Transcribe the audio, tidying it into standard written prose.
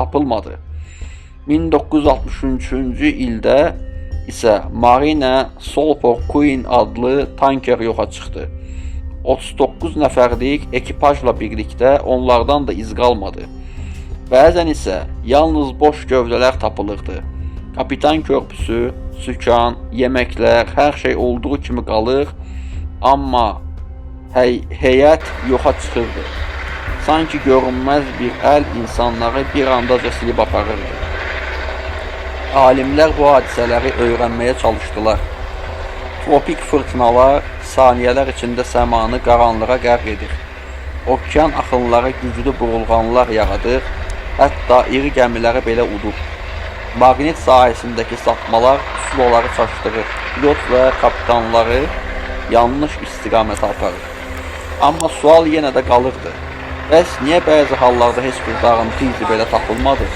tapılmadı. 1963-cü ildə isə Marina Solford Queen adlı tanker yoxa çıxdı. 39 nəfərlik ekipajla birlikdə onlardan da iz qalmadı. Bəzən isə yalnız boş gövdələr tapılırdı. Kapitan körpüsü, sükan, yeməklər, hər şey olduğu kimi qalır, amma heyət yoxa çıxırdı. Sanki görünməz bir əl insanları bir andaca silib aparırdı. Alimlər bu hadisələri öyrənməyə çalışdılar. Tropik fırtınalar saniyələr içində səmanı qaranlığa qərq edir. Okean axınları güclü burulğanlar yaradır, hətta iri gəmiləri belə udur. Maqnit sahəsindəki sapmalar pusulaları çaşdırır, pilot və kapitanları yanlış istiqamətə aparır. Amma sual yenə də qalırdı. Bəs niyə bəzi hallarda heç bir dağıntı izi belə tapılmadı?